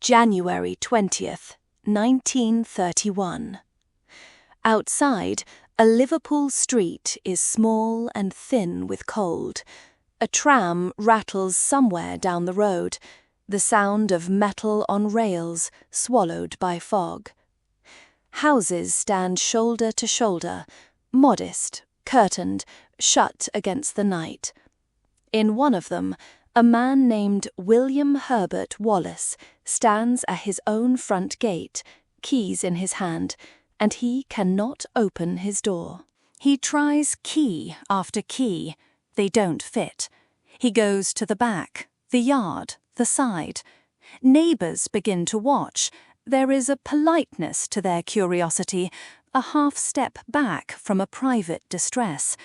January 20th, 1931. Outside, a Liverpool street is small and thin with cold. A tram rattles somewhere down the road, the sound of metal on rails swallowed by fog. Houses stand shoulder to shoulder, modest, curtained, shut against the night. In one of them, a man named William Herbert Wallace stands at his own front gate, keys in his hand, and he cannot open his door. He tries key after key. They don't fit. He goes to the back, the yard, the side. Neighbours begin to watch. There is a politeness to their curiosity, a half step back from a private distress.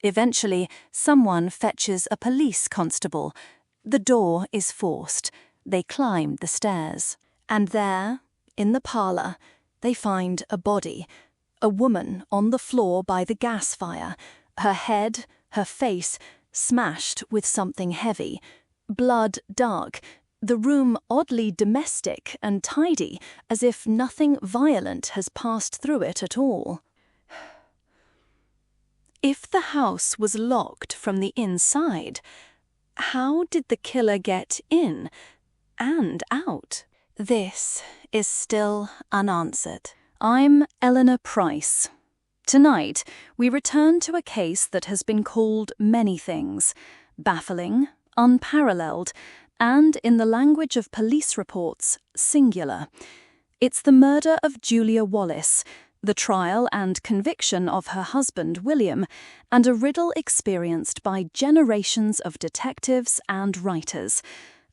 Eventually, someone fetches a police constable. The door is forced. They climb the stairs. And there, in the parlour, they find a body. A woman on the floor by the gas fire. Her head, her face, smashed with something heavy. Blood dark. The room oddly domestic and tidy, as if nothing violent has passed through it at all. If the house was locked from the inside, how did the killer get in and out? This is still unanswered. I'm Eleanor Price. Tonight, we return to a case that has been called many things: baffling, unparalleled, and, in the language of police reports, singular. It's the murder of Julia Wallace, the trial and conviction of her husband, William, and a riddle experienced by generations of detectives and writers.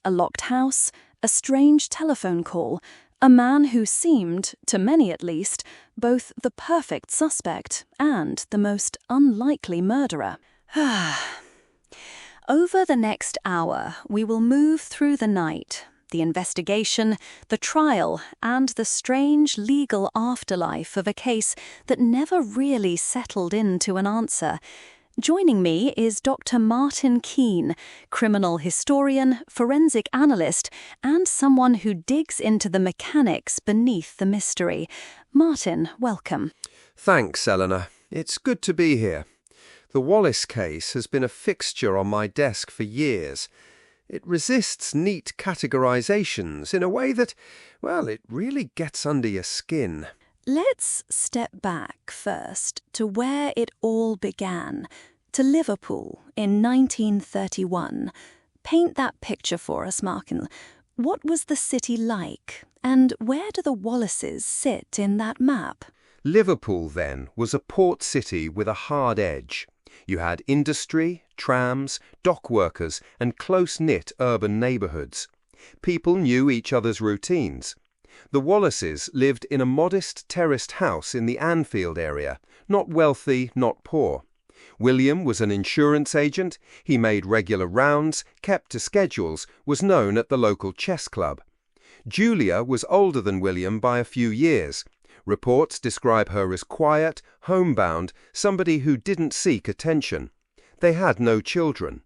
A locked house, a strange telephone call, a man who seemed, to many at least, both the perfect suspect and the most unlikely murderer. Over the next hour, we will move through the night, the investigation, the trial, and the strange legal afterlife of a case that never really settled into an answer. Joining me is Dr. Martin Keane, criminal historian, forensic analyst, and someone who digs into the mechanics beneath the mystery. Martin, welcome. Thanks, Eleanor. It's good to be here. The Wallace case has been a fixture on my desk for years. It resists neat categorizations in a way that, well, it really gets under your skin. Let's step back first to where it all began, to Liverpool in 1931. Paint that picture for us, Martin. What was the city like, and where do the Wallaces sit in that map? Liverpool, then, was a port city with a hard edge. You had industry, trams, dock workers, and close-knit urban neighbourhoods. People knew each other's routines. The Wallaces lived in a modest terraced house in the Anfield area, not wealthy, not poor. William was an insurance agent. He made regular rounds, kept to schedules, was known at the local chess club. Julia was older than William by a few years. Reports describe her as quiet, homebound, somebody who didn't seek attention. They had no children.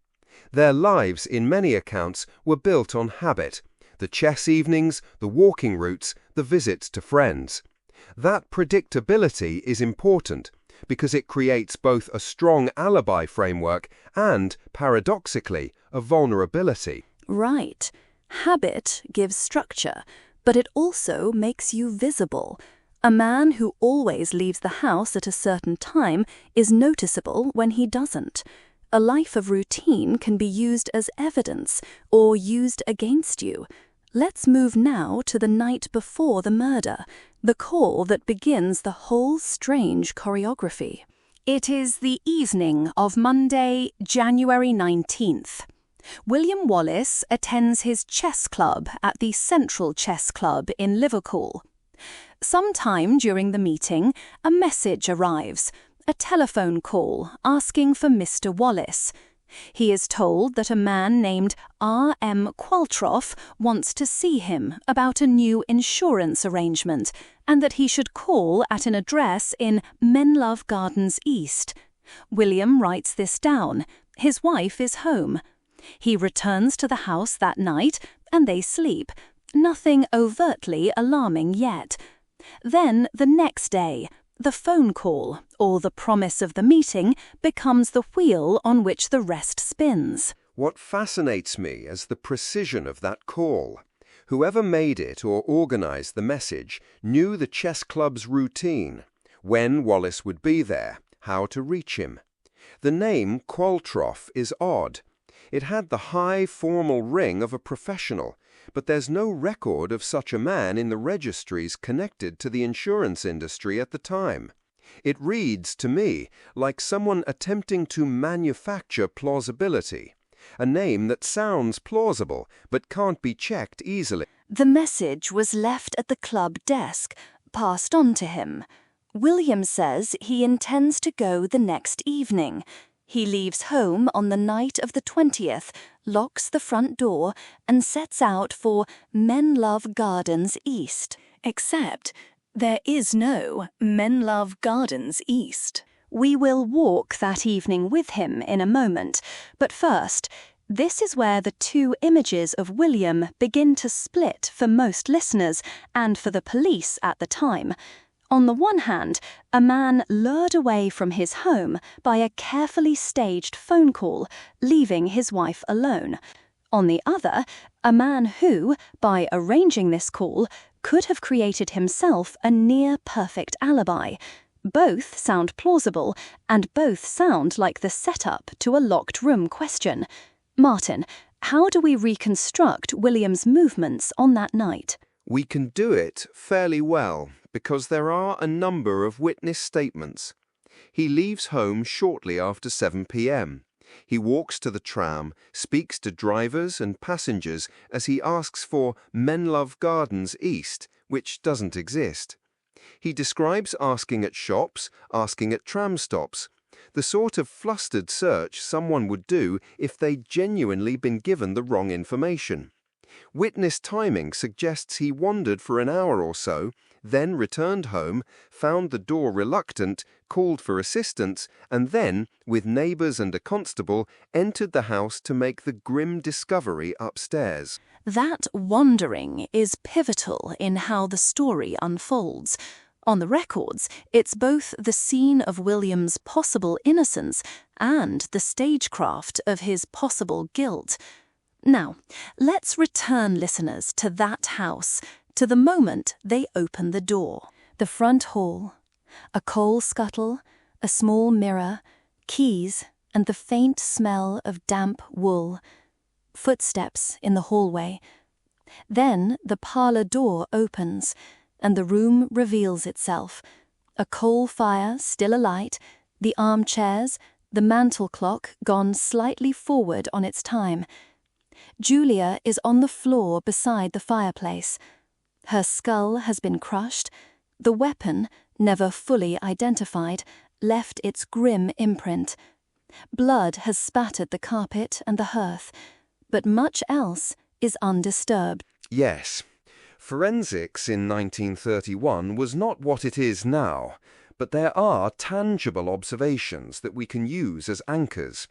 Their lives, in many accounts, were built on habit: the chess evenings, the walking routes, the visits to friends. That predictability is important because it creates both a strong alibi framework and, paradoxically, a vulnerability. Right. Habit gives structure, but it also makes you visible. A man who always leaves the house at a certain time is noticeable when he doesn't. A life of routine can be used as evidence or used against you. Let's move now to the night before the murder, the call that begins the whole strange choreography. It is the evening of Monday, January 19th. William Wallace attends his chess club at the Central Chess Club in Liverpool. Sometime during the meeting, a message arrives, a telephone call asking for Mr. Wallace. He is told that a man named R.M. Qualtrough wants to see him about a new insurance arrangement and that he should call at an address in Menlove Gardens East. William writes this down. His wife is home. He returns to the house that night and they sleep. Nothing overtly alarming yet. Then the next day, the phone call, or the promise of the meeting, becomes the wheel on which the rest spins. What fascinates me is the precision of that call. Whoever made it or organized the message knew the chess club's routine, when Wallace would be there, how to reach him. The name Qualtrough is odd. It had the high, formal ring of a professional, but there's no record of such a man in the registries connected to the insurance industry at the time. It reads, to me, like someone attempting to manufacture plausibility. A name that sounds plausible, but can't be checked easily. The message was left at the club desk, passed on to him. William says he intends to go the next evening. He leaves home on the night of the 20th, locks the front door, and sets out for Menlove Gardens East. Except there is no Menlove Gardens East. We will walk that evening with him in a moment, but first, this is where the two images of William begin to split for most listeners and for the police at the time. On the one hand, a man lured away from his home by a carefully staged phone call, leaving his wife alone. On the other, a man who, by arranging this call, could have created himself a near-perfect alibi. Both sound plausible, and both sound like the setup to a locked room question. Martin, how do we reconstruct William's movements on that night? We can do it fairly well, because there are a number of witness statements. He leaves home shortly after 7 p.m. He walks to the tram, speaks to drivers and passengers as he asks for Menlove Gardens East, which doesn't exist. He describes asking at shops, asking at tram stops, the sort of flustered search someone would do if they'd genuinely been given the wrong information. Witness timing suggests he wandered for an hour or so, then returned home, found the door reluctant, called for assistance, and then, with neighbours and a constable, entered the house to make the grim discovery upstairs. That wandering is pivotal in how the story unfolds. On the records, it's both the scene of William's possible innocence and the stagecraft of his possible guilt. Now, let's return listeners to that house, to the moment they open the door. The front hall, a coal scuttle, a small mirror, keys, and the faint smell of damp wool. Footsteps in the hallway. Then the parlor door opens, and the room reveals itself. A coal fire still alight, the armchairs, the mantel clock gone slightly forward on its time. Julia is on the floor beside the fireplace. Her skull has been crushed. The weapon, never fully identified, left its grim imprint. Blood has spattered the carpet and the hearth, but much else is undisturbed. Yes. Forensics in 1931 was not what it is now, but there are tangible observations that we can use as anchors.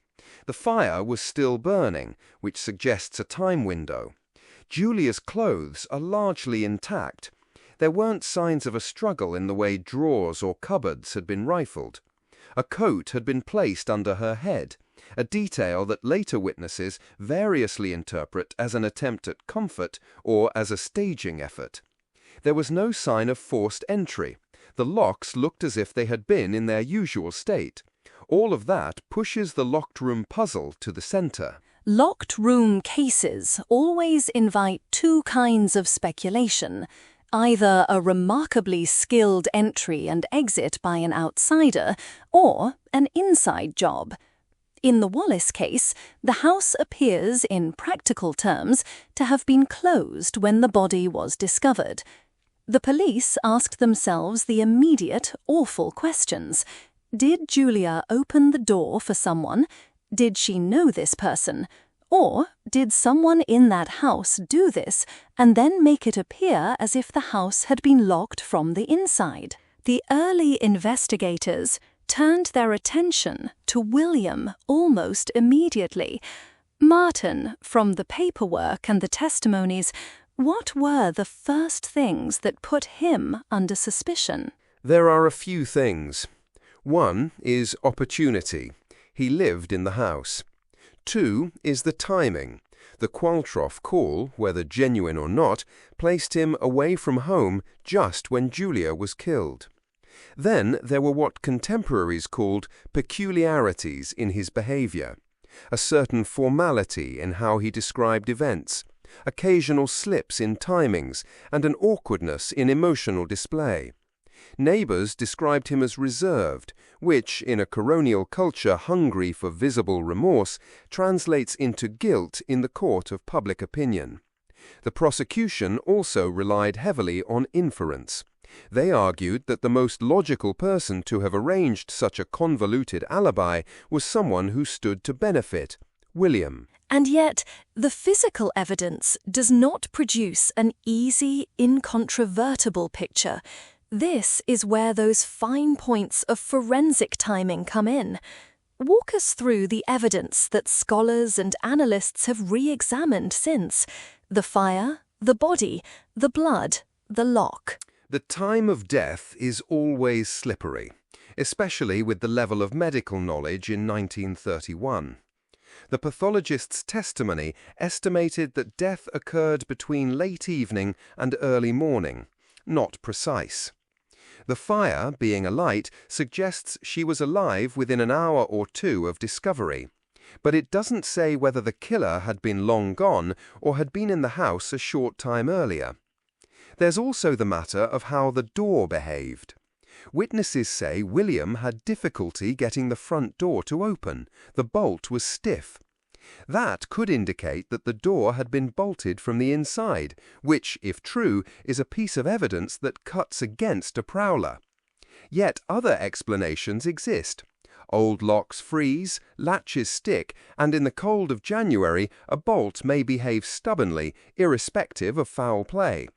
The fire was still burning, which suggests a time window. Julia's clothes are largely intact. There weren't signs of a struggle in the way drawers or cupboards had been rifled. A coat had been placed under her head, a detail that later witnesses variously interpret as an attempt at comfort or as a staging effort. There was no sign of forced entry. The locks looked as if they had been in their usual state. All of that pushes the locked room puzzle to the center. Locked room cases always invite two kinds of speculation. Either a remarkably skilled entry and exit by an outsider, or an inside job. In the Wallace case, the house appears, in practical terms, to have been closed when the body was discovered. The police asked themselves the immediate, awful questions. Did Julia open the door for someone? Did she know this person? Or did someone in that house do this and then make it appear as if the house had been locked from the inside? The early investigators turned their attention to William almost immediately. Martin, from the paperwork and the testimonies, What were the first things that put him under suspicion? There are a few things. One is opportunity. He lived in the house. 2 is the timing. The Qualtrough call, whether genuine or not, placed him away from home just when Julia was killed. Then there were what contemporaries called peculiarities in his behavior, a certain formality in how he described events, occasional slips in timings, and an awkwardness in emotional display. Neighbors described him as reserved, which, in a coronial culture hungry for visible remorse, translates into guilt in the court of public opinion. The prosecution also relied heavily on inference. They argued that the most logical person to have arranged such a convoluted alibi was someone who stood to benefit, William. And yet, the physical evidence does not produce an easy, incontrovertible picture. This is where those fine points of forensic timing come in. Walk us through the evidence that scholars and analysts have re-examined since. The fire, the body, the blood, the lock. The time of death is always slippery, especially with the level of medical knowledge in 1931. The pathologist's testimony estimated that death occurred between late evening and early morning, not precise. The fire, being alight, suggests she was alive within an hour or two of discovery, but it doesn't say whether the killer had been long gone or had been in the house a short time earlier. There's also the matter of how the door behaved. Witnesses say William had difficulty getting the front door to open. The bolt was stiff. That could indicate that the door had been bolted from the inside, which, if true, is a piece of evidence that cuts against a prowler. Yet other explanations exist. Old locks freeze, latches stick, and in the cold of January a bolt may behave stubbornly, irrespective of foul play.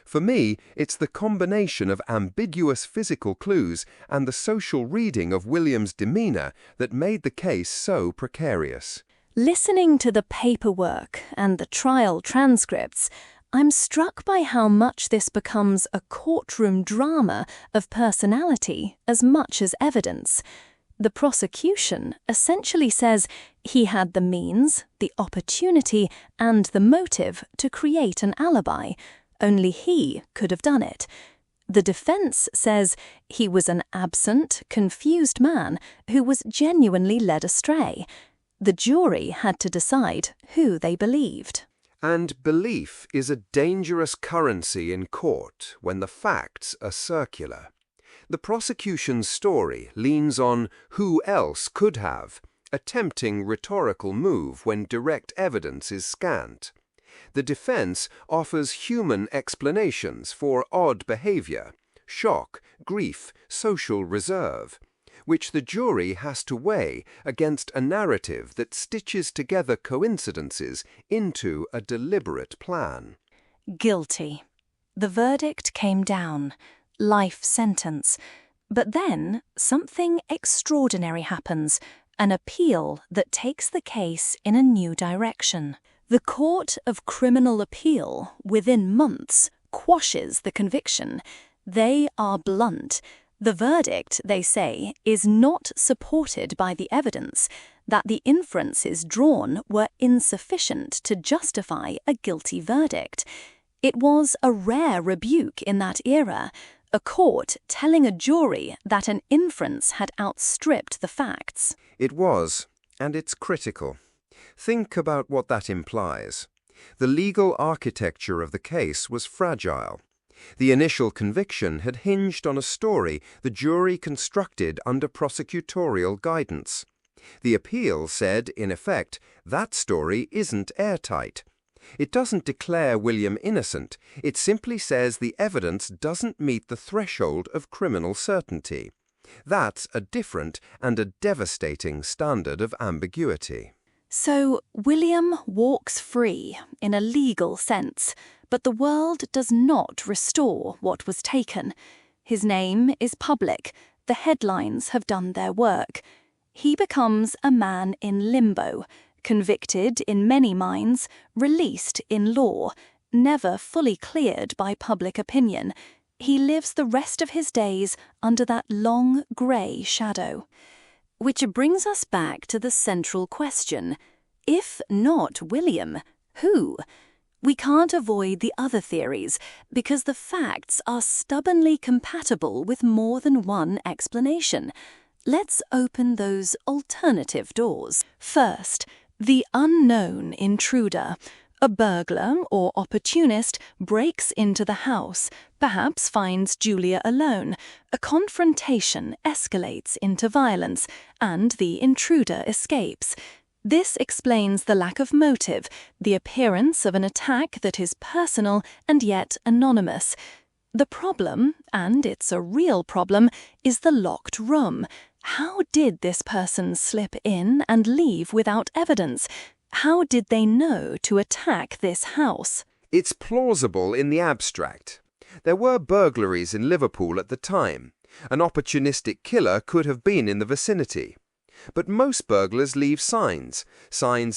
For me, it's the combination of ambiguous physical clues and the social reading of William's demeanour that made the case so precarious. Listening to the paperwork and the trial transcripts, I'm struck by how much this becomes a courtroom drama of personality as much as evidence. The prosecution essentially says he had the means, the opportunity, and the motive to create an alibi. Only he could have done it. The defense says he was an absent, confused man who was genuinely led astray. The jury had to decide who they believed. And belief is a dangerous currency in court when the facts are circular. The prosecution's story leans on who else could have, a tempting rhetorical move when direct evidence is scant. The defense offers human explanations for odd behavior, shock, grief, social reserve, which the jury has to weigh against a narrative that stitches together coincidences into a deliberate plan. Guilty. The verdict came down. Life sentence. But then something extraordinary happens, an appeal that takes the case in a new direction. The Court of Criminal Appeal, within months, quashes the conviction. They are blunt. The verdict, they say, is not supported by the evidence, that the inferences drawn were insufficient to justify a guilty verdict. It was a rare rebuke in that era, a court telling a jury that an inference had outstripped the facts. It was, and it's critical. Think about what that implies. The legal architecture of the case was fragile. The initial conviction had hinged on a story the jury constructed under prosecutorial guidance. The appeal said, in effect, that story isn't airtight. It doesn't declare William innocent. It simply says the evidence doesn't meet the threshold of criminal certainty. That's a different and a devastating standard of ambiguity. So William walks free in a legal sense, but the world does not restore what was taken. His name is public. The headlines have done their work. He becomes a man in limbo, convicted in many minds, released in law, never fully cleared by public opinion. He lives the rest of his days under that long grey shadow. Which brings us back to the central question. If not William, who? We can't avoid the other theories because the facts are stubbornly compatible with more than one explanation. Let's open those alternative doors. First, the unknown intruder. A burglar or opportunist breaks into the house, perhaps finds Julia alone. A confrontation escalates into violence, and the intruder escapes. This explains the lack of motive, the appearance of an attack that is personal and yet anonymous. The problem, and it's a real problem, is the locked room. How did this person slip in and leave without evidence? How did they know to attack this house? It's plausible in the abstract. There were burglaries in Liverpool at the time. An opportunistic killer could have been in the vicinity. But most burglars leave signs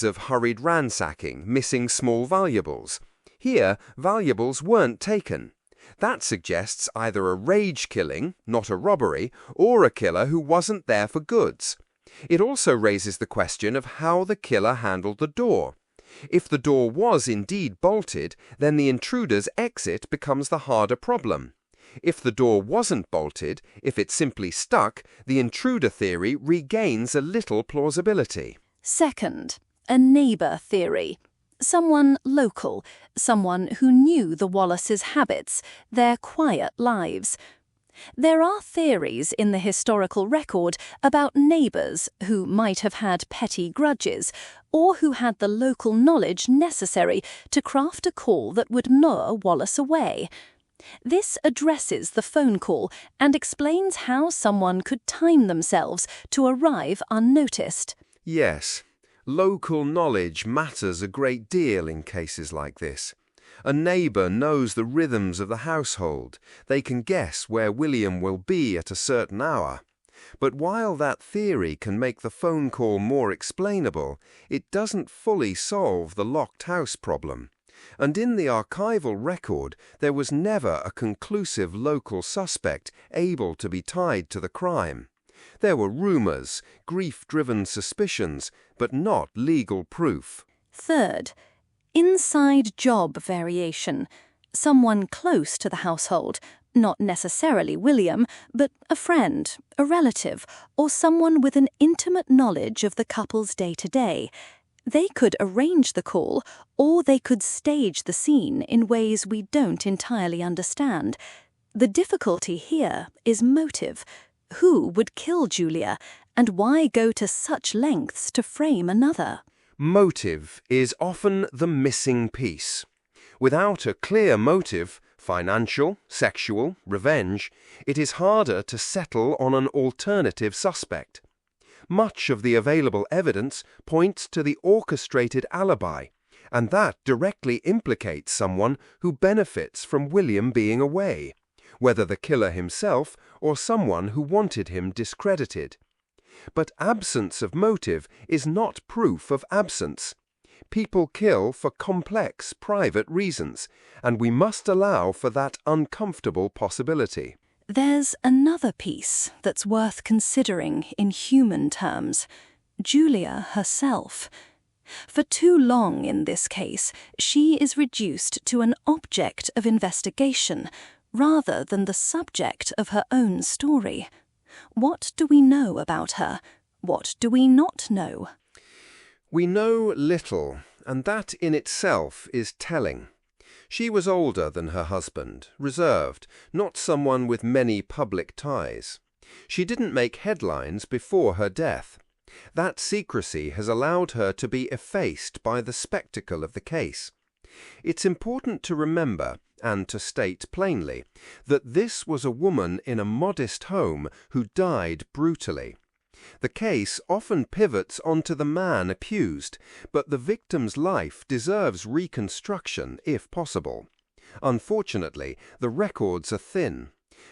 of hurried ransacking, missing small valuables. Here, valuables weren't taken. That suggests either a rage killing, not a robbery, or a killer who wasn't there for goods. It also raises the question of how the killer handled the door. If the door was indeed bolted, then the intruder's exit becomes the harder problem. If the door wasn't bolted, if it simply stuck, the intruder theory regains a little plausibility. Second, a neighbour theory. Someone local, someone who knew the Wallaces' habits, their quiet lives. There are theories in the historical record about neighbours who might have had petty grudges, or who had the local knowledge necessary to craft a call that would lure Wallace away. This addresses the phone call and explains how someone could time themselves to arrive unnoticed. Yes, local knowledge matters a great deal in cases like this. A neighbour knows the rhythms of the household. They can guess where William will be at a certain hour. But while that theory can make the phone call more explainable, it doesn't fully solve the locked house problem. And in the archival record, there was never a conclusive local suspect able to be tied to the crime. There were rumours, grief-driven suspicions, but not legal proof. Third, inside job variation. Someone close to the household, not necessarily William, but a friend, a relative, or someone with an intimate knowledge of the couple's day-to-day. They could arrange the call, or they could stage the scene in ways we don't entirely understand. The difficulty here is motive. Who would kill Julia, and why go to such lengths to frame another? Motive is often the missing piece. Without a clear motive, financial, sexual, revenge, it is harder to settle on an alternative suspect. Much of the available evidence points to the orchestrated alibi, and that directly implicates someone who benefits from William being away, whether the killer himself or someone who wanted him discredited. But absence of motive is not proof of absence. People kill for complex, private reasons, and we must allow for that uncomfortable possibility. There's another piece that's worth considering in human terms. Julia herself. For too long in this case, she is reduced to an object of investigation, rather than the subject of her own story. What do we know about her? What do we not know? We know little, and that in itself is telling. She was older than her husband, reserved, not someone with many public ties. She didn't make headlines before her death. That secrecy has allowed her to be effaced by the spectacle of the case. It's important to remember, and to state plainly, that this was a woman in a modest home who died brutally. The case often pivots onto the man accused, but the victim's life deserves reconstruction if possible. Unfortunately, the records are thin.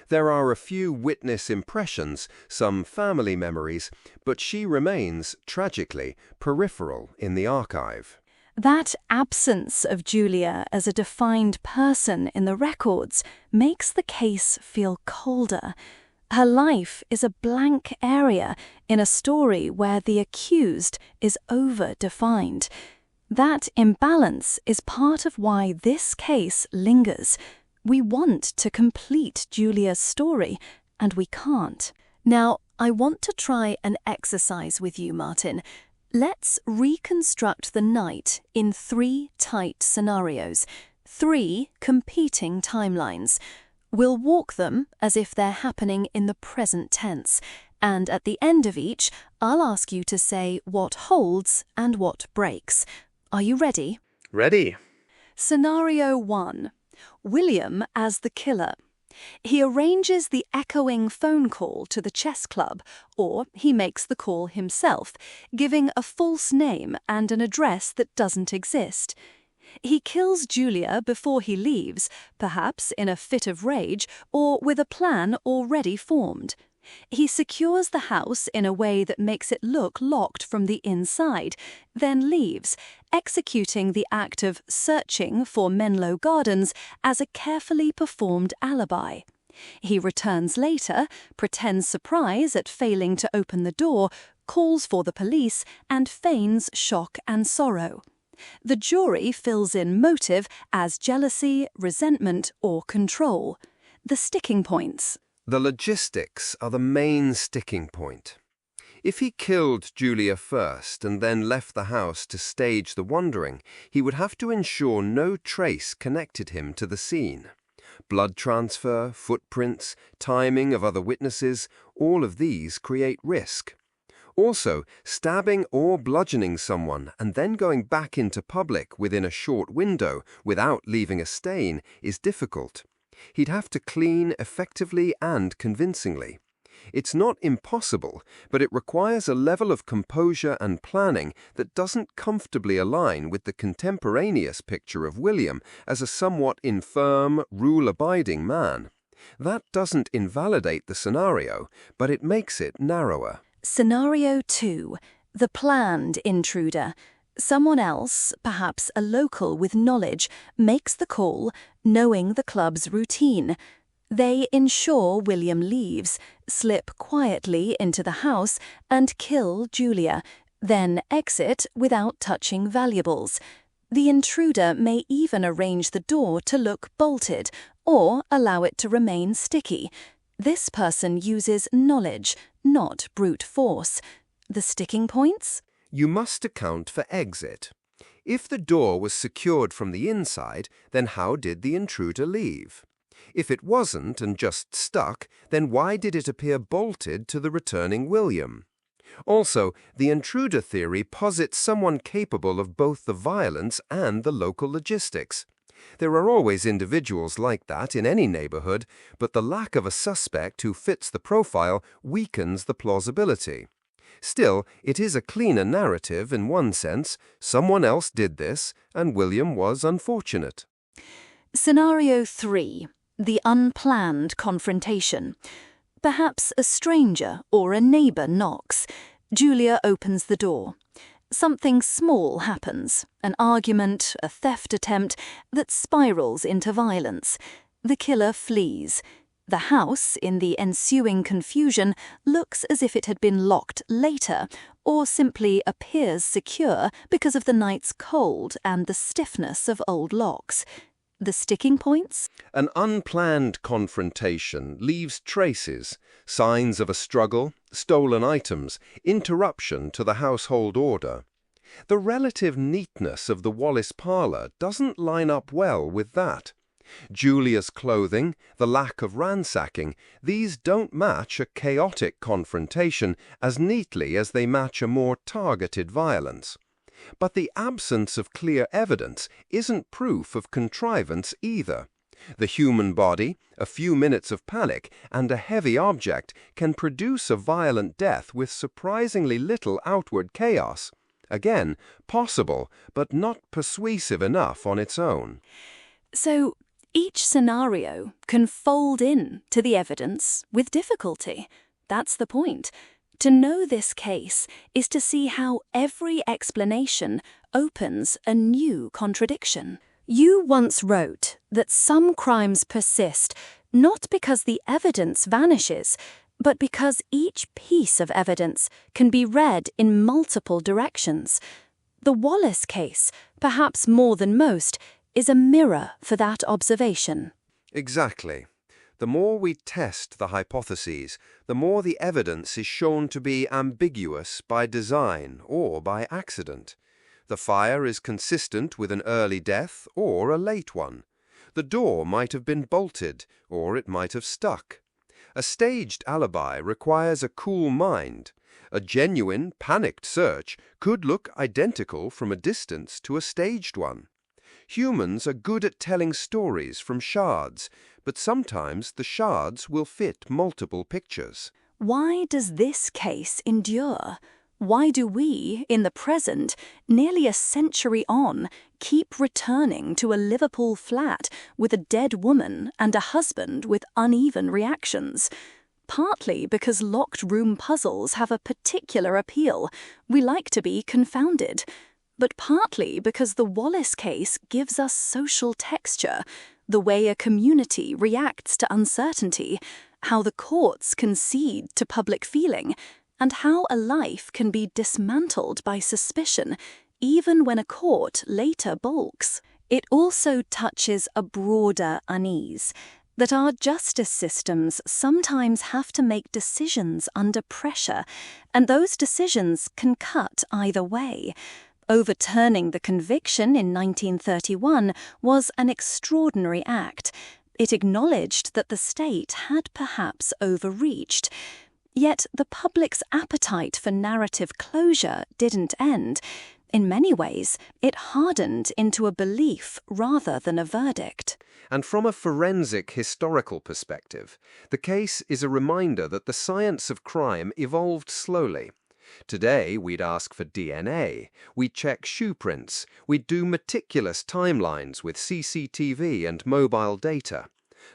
There are a few witness impressions, some family memories, but she remains, tragically, peripheral in the archive. That absence of Julia as a defined person in the records makes the case feel colder. Her life is a blank area in a story where the accused is over-defined. That imbalance is part of why this case lingers. We want to complete Julia's story, and we can't. Now, I want to try an exercise with you, Martin. Let's reconstruct the night in 3 tight scenarios, 3 competing timelines. We'll walk them as if they're happening in the present tense, and at the end of each, I'll ask you to say what holds and what breaks. Are you ready? Ready. Scenario 1. William as the killer. He arranges the echoing phone call to the chess club, or he makes the call himself, giving a false name and an address that doesn't exist. He kills Julia before he leaves, perhaps in a fit of rage or with a plan already formed. He secures the house in a way that makes it look locked from the inside, then leaves, executing the act of searching for Menlove Gardens as a carefully performed alibi. He returns later, pretends surprise at failing to open the door, calls for the police, and feigns shock and sorrow. The jury fills in motive as jealousy, resentment, or control. The sticking points. The logistics are the main sticking point. If he killed Julia first and then left the house to stage the wandering, he would have to ensure no trace connected him to the scene. Blood transfer, footprints, timing of other witnesses, all of these create risk. Also, stabbing or bludgeoning someone and then going back into public within a short window without leaving a stain is difficult. He'd have to clean effectively and convincingly. It's not impossible, but it requires a level of composure and planning that doesn't comfortably align with the contemporaneous picture of William as a somewhat infirm, rule-abiding man. That doesn't invalidate the scenario, but it makes it narrower. Scenario 2. The planned intruder. Someone else, perhaps a local with knowledge, makes the call, knowing the club's routine. They ensure William leaves, slip quietly into the house, and kill Julia, then exit without touching valuables. The intruder may even arrange the door to look bolted, or allow it to remain sticky. This person uses knowledge, not brute force. The sticking points? You must account for exit. If the door was secured from the inside, then how did the intruder leave? If it wasn't and just stuck, then why did it appear bolted to the returning William? Also, the intruder theory posits someone capable of both the violence and the local logistics. There are always individuals like that in any neighborhood, but the lack of a suspect who fits the profile weakens the plausibility. Still, it is a cleaner narrative in one sense. Someone else did this, and William was unfortunate. Scenario 3. The unplanned confrontation. Perhaps a stranger or a neighbor knocks. Julia opens the door. Something small happens, an argument, a theft attempt that spirals into violence. The killer flees. The house, in the ensuing confusion, looks as if it had been locked later, or simply appears secure because of the night's cold and the stiffness of old locks. The sticking points? An unplanned confrontation leaves traces, signs of a struggle, stolen items, interruption to the household order. The relative neatness of the Wallace parlor doesn't line up well with that. Julia's clothing, the lack of ransacking, these don't match a chaotic confrontation as neatly as they match a more targeted violence. But the absence of clear evidence isn't proof of contrivance either. The human body, a few minutes of panic, and a heavy object can produce a violent death with surprisingly little outward chaos. Again, possible, but not persuasive enough on its own. So, each scenario can fold in to the evidence with difficulty. That's the point. To know this case is to see how every explanation opens a new contradiction. You once wrote that some crimes persist not because the evidence vanishes, but because each piece of evidence can be read in multiple directions. The Wallace case, perhaps more than most, is a mirror for that observation. Exactly. The more we test the hypotheses, the more the evidence is shown to be ambiguous by design or by accident. The fire is consistent with an early death or a late one. The door might have been bolted, or it might have stuck. A staged alibi requires a cool mind. A genuine, panicked search could look identical from a distance to a staged one. Humans are good at telling stories from shards, but sometimes the shards will fit multiple pictures. Why does this case endure? Why do we, in the present, nearly a century on, keep returning to a Liverpool flat with a dead woman and a husband with uneven reactions? Partly because locked room puzzles have a particular appeal. We like to be confounded. But partly because the Wallace case gives us social texture, the way a community reacts to uncertainty, how the courts concede to public feeling, and how a life can be dismantled by suspicion, even when a court later balks. It also touches a broader unease, that our justice systems sometimes have to make decisions under pressure, and those decisions can cut either way. Overturning the conviction in 1931 was an extraordinary act. It acknowledged that the state had perhaps overreached. Yet the public's appetite for narrative closure didn't end. In many ways, it hardened into a belief rather than a verdict. And from a forensic historical perspective, the case is a reminder that the science of crime evolved slowly. Today, we'd ask for DNA, we'd check shoe prints, we'd do meticulous timelines with CCTV and mobile data.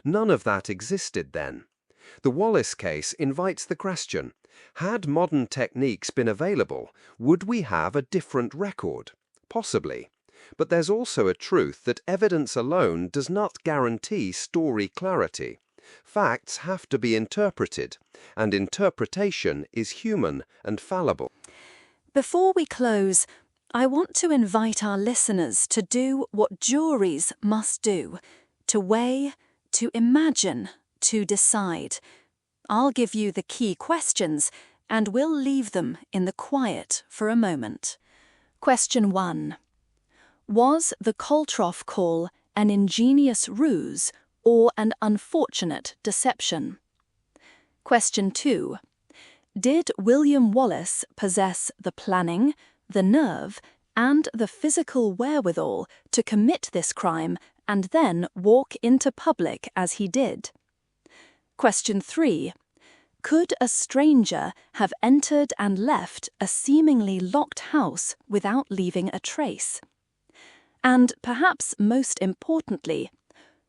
None of that existed then. The Wallace case invites the question, had modern techniques been available, would we have a different record? Possibly. But there's also a truth that evidence alone does not guarantee story clarity. Facts have to be interpreted, and interpretation is human and fallible. Before we close, I want to invite our listeners to do what juries must do, to weigh, to imagine, to decide. I'll give you the key questions, and we'll leave them in the quiet for a moment. Question 1. Was the Qualtrough call an ingenious ruse or an unfortunate deception? Question 2. Did William Wallace possess the planning, the nerve, and the physical wherewithal to commit this crime and then walk into public as he did? Question 3. Could a stranger have entered and left a seemingly locked house without leaving a trace? And perhaps most importantly,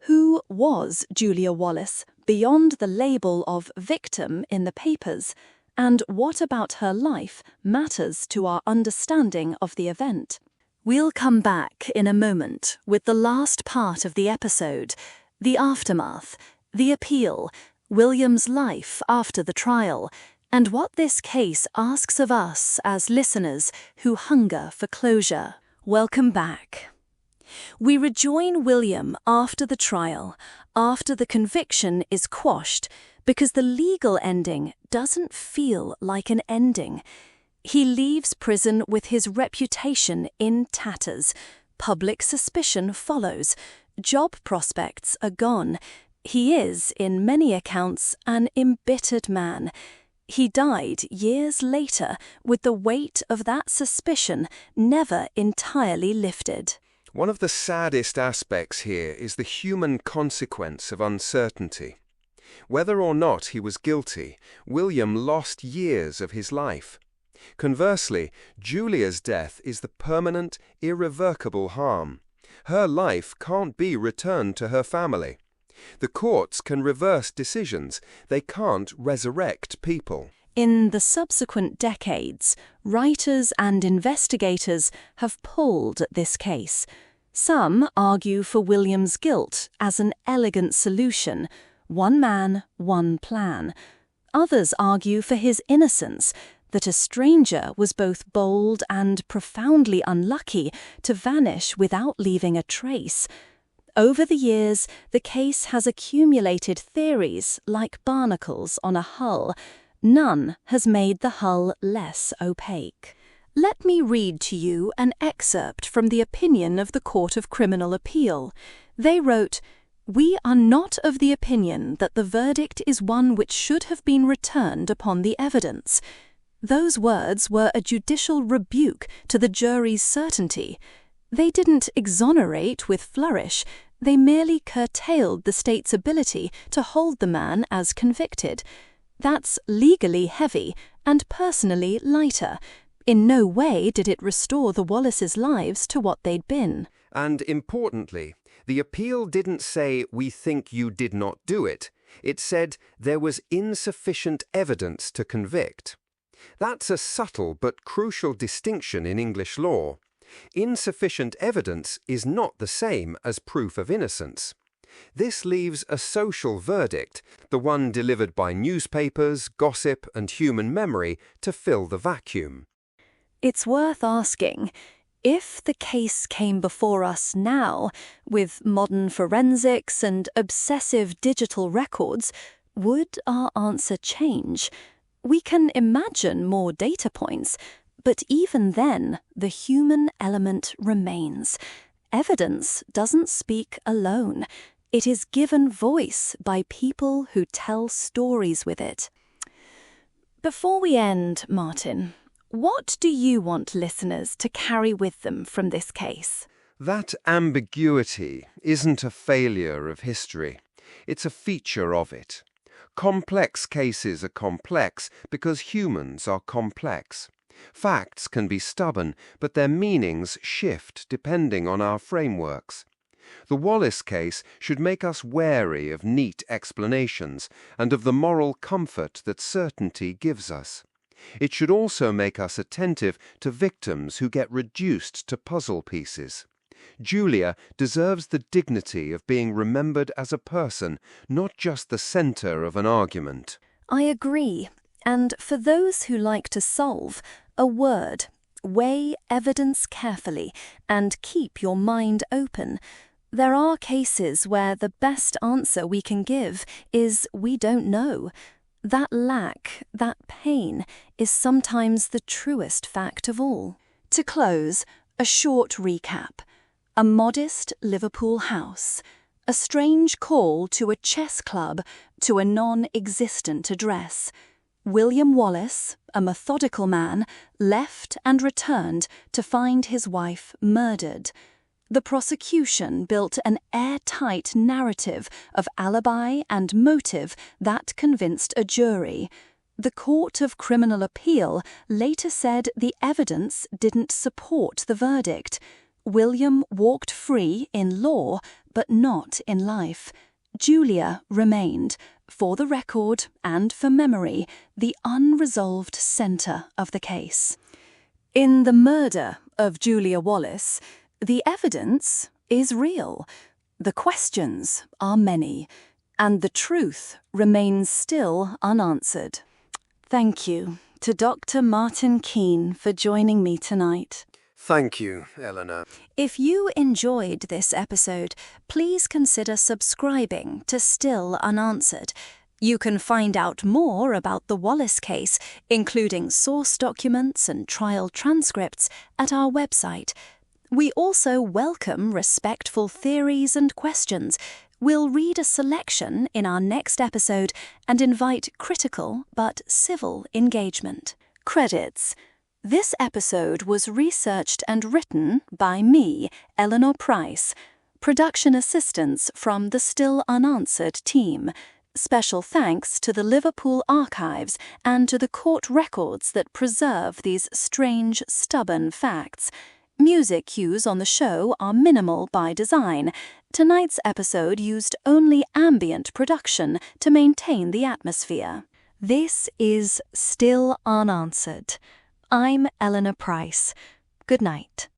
who was Julia Wallace beyond the label of victim in the papers, and what about her life matters to our understanding of the event? We'll come back in a moment with the last part of the episode, the aftermath, the appeal, William's life after the trial, and what this case asks of us as listeners who hunger for closure. Welcome back. We rejoin William after the trial, after the conviction is quashed, because the legal ending doesn't feel like an ending. He leaves prison with his reputation in tatters. Public suspicion follows. Job prospects are gone. He is, in many accounts, an embittered man. He died years later with the weight of that suspicion never entirely lifted. One of the saddest aspects here is the human consequence of uncertainty. Whether or not he was guilty, William lost years of his life. Conversely, Julia's death is the permanent, irrevocable harm. Her life can't be returned to her family. The courts can reverse decisions, they can't resurrect people. In the subsequent decades, writers and investigators have pulled at this case. Some argue for William's guilt as an elegant solution, one man, one plan. Others argue for his innocence, that a stranger was both bold and profoundly unlucky to vanish without leaving a trace. Over the years, the case has accumulated theories like barnacles on a hull. None has made the hull less opaque. Let me read to you an excerpt from the opinion of the Court of Criminal Appeal. They wrote, "We are not of the opinion that the verdict is one which should have been returned upon the evidence." Those words were a judicial rebuke to the jury's certainty. They didn't exonerate with flourish, they merely curtailed the state's ability to hold the man as convicted. That's legally heavy and personally lighter. In no way did it restore the Wallaces' lives to what they'd been. And importantly, the appeal didn't say, "We think you did not do it." It said there was insufficient evidence to convict. That's a subtle but crucial distinction in English law. Insufficient evidence is not the same as proof of innocence. This leaves a social verdict, the one delivered by newspapers, gossip, and human memory, to fill the vacuum. It's worth asking, if the case came before us now, with modern forensics and obsessive digital records, would our answer change? We can imagine more data points, but even then, the human element remains. Evidence doesn't speak alone. It is given voice by people who tell stories with it. Before we end, Martin, what do you want listeners to carry with them from this case? That ambiguity isn't a failure of history. It's a feature of it. Complex cases are complex because humans are complex. Facts can be stubborn, but their meanings shift depending on our frameworks. The Wallace case should make us wary of neat explanations and of the moral comfort that certainty gives us. It should also make us attentive to victims who get reduced to puzzle pieces. Julia deserves the dignity of being remembered as a person, not just the center of an argument. I agree. And for those who like to solve, a word: weigh evidence carefully and keep your mind open. There are cases where the best answer we can give is we don't know. That lack, that pain, is sometimes the truest fact of all. To close, a short recap. A modest Liverpool house. A strange call to a chess club, to a non-existent address. William Wallace, a methodical man, left and returned to find his wife murdered. The prosecution built an airtight narrative of alibi and motive that convinced a jury. The Court of Criminal Appeal later said the evidence didn't support the verdict. William walked free in law, but not in life. Julia remained, for the record and for memory, the unresolved centre of the case. In the murder of Julia Wallace, the evidence is real, the questions are many, and the truth remains still unanswered. Thank you to Dr. Martin Keane for joining me tonight. Thank you, Eleanor. If you enjoyed this episode, please consider subscribing to Still Unanswered. You can find out more about the Wallace case, including source documents and trial transcripts, at our website. We also welcome respectful theories and questions. We'll read a selection in our next episode and invite critical but civil engagement. Credits. This episode was researched and written by me, Eleanor Price. Production assistance from the Still Unanswered team. Special thanks to the Liverpool archives and to the court records that preserve these strange, stubborn facts. Music cues on the show are minimal by design. Tonight's episode used only ambient production to maintain the atmosphere. This is Still Unanswered. I'm Eleanor Price. Good night.